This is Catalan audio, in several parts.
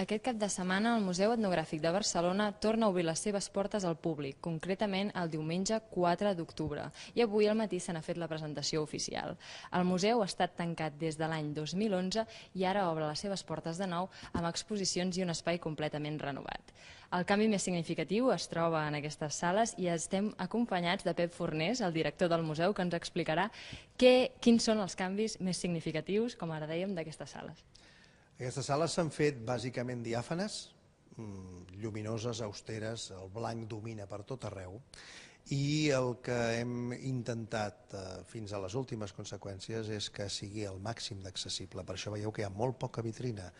Aquest cap de setmana el Museu Etnogràfic de Barcelona torna a obrir les seves portes al públic, concretament el diumenge 4 d'octubre, i avui al matí se n'ha fet la presentació oficial. El museu ha estat tancat des de l'any 2011 i ara obre les seves portes de nou amb exposicions i un espai completament renovat. El canvi més significatiu es troba en aquestes sales i estem acompanyats de Pep Fornés, el director del museu, que ens explicarà quins són els canvis més significatius, com ara dèiem, d'aquestes sales. Aquestes sales s'han fet bàsicament diàfanes, lluminoses, austeres, el blanc domina per tot arreu, i el que hem intentat fins a les últimes conseqüències és que sigui el màxim d'accessible. Per això veieu que hi ha molt poca vitrina,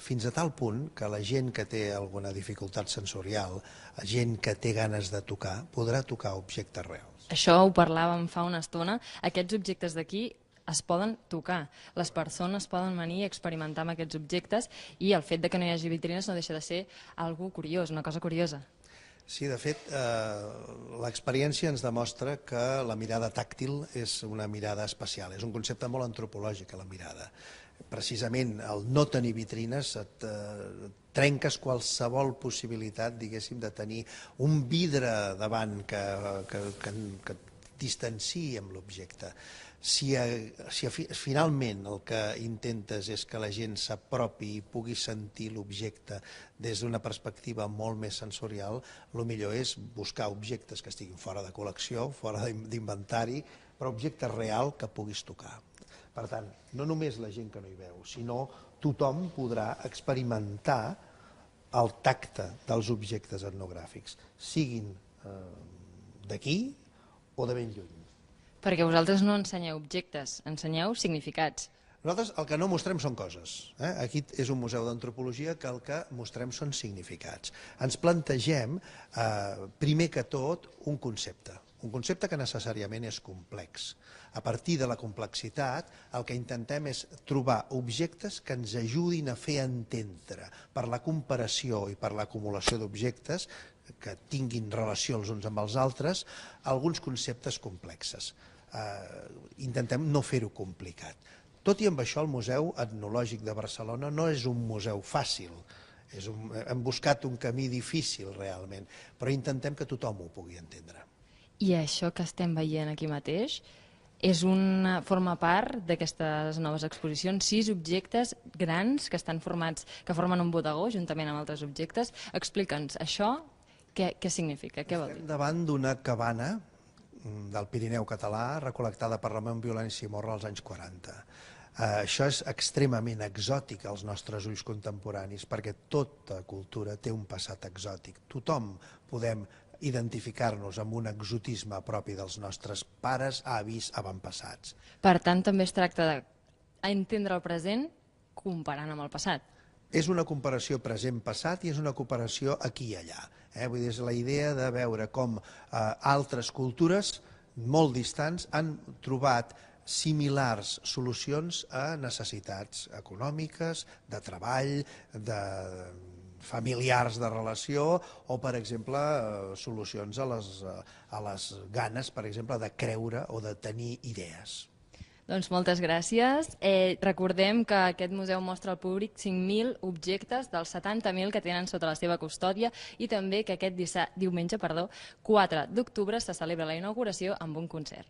fins a tal punt que la gent que té alguna dificultat sensorial, gent que té ganes de tocar, podrà tocar objectes reals. Això ho parlàvem fa una estona. Aquests objectes d'aquí es poden tocar. Les persones poden venir i experimentar amb aquests objectes i el fet de que no hi hagi vitrines no deixa de ser algo curiós, una cosa curiosa. Sí, de fet, l'experiència ens demostra que la mirada tàctil és una mirada especial, és un concepte molt antropològic, la mirada. Precisament el no tenir vitrines et trenques qualsevol possibilitat, diguéssim, de tenir un vidre davant que et distanciï amb l'objecte. Si finalment el que intentes és que la gent s'apropi i pugui sentir l'objecte des d'una perspectiva molt més sensorial, el millor és buscar objectes que estiguin fora de col·lecció, fora d'inventari, però objectes reals que puguis tocar. Per tant, no només la gent que no hi veu, sinó tothom podrà experimentar el tacte dels objectes etnogràfics, siguin d'aquí o de ben lluny. Perquè vosaltres no ensenyeu objectes, ensenyeu significats. Nosaltres el que no mostrem són coses. Aquí és un museu d'antropologia que el que mostrem són significats. Ens plantegem, primer que tot, un concepte que necessàriament és complex. A partir de la complexitat, el que intentem és trobar objectes que ens ajudin a fer entendre, per la comparació i per l'acumulació d'objectes, que tinguin relació els uns amb els altres, alguns conceptes complexes. Intentem no fer-ho complicat. Tot i amb això, el Museu Etnològic de Barcelona no és un museu fàcil. Hem buscat un camí difícil, realment, però intentem que tothom ho pugui entendre. I això que estem veient aquí mateix forma part d'aquestes noves exposicions, 6 objectes grans que formen un bodegó juntament amb altres objectes. Explica'ns, això què significa? Què vol dir? Estem davant d'una cabana del Pirineu català recol·lectada per Ramon Violant i Simorra als anys 40. Això és extremament exòtic als nostres ulls contemporanis perquè tota cultura té un passat exòtic. Tothom podem identificar-nos amb un exotisme propi dels nostres pares, avis, avantpassats. Per tant, també es tracta d'entendre el present comparant amb el passat. És una comparació present-passat i és una comparació aquí i allà. Vull dir, és la idea de veure com altres cultures molt distants han trobat similars solucions a necessitats econòmiques, de treball, de familiars de relació o, per exemple, solucions a les ganes, per exemple, de creure o de tenir idees. Doncs moltes gràcies. Recordem que aquest museu mostra al públic 5.000 objectes dels 70.000 que tenen sota la seva custòdia i també que aquest diumenge, 4 d'octubre, se celebra la inauguració amb un concert.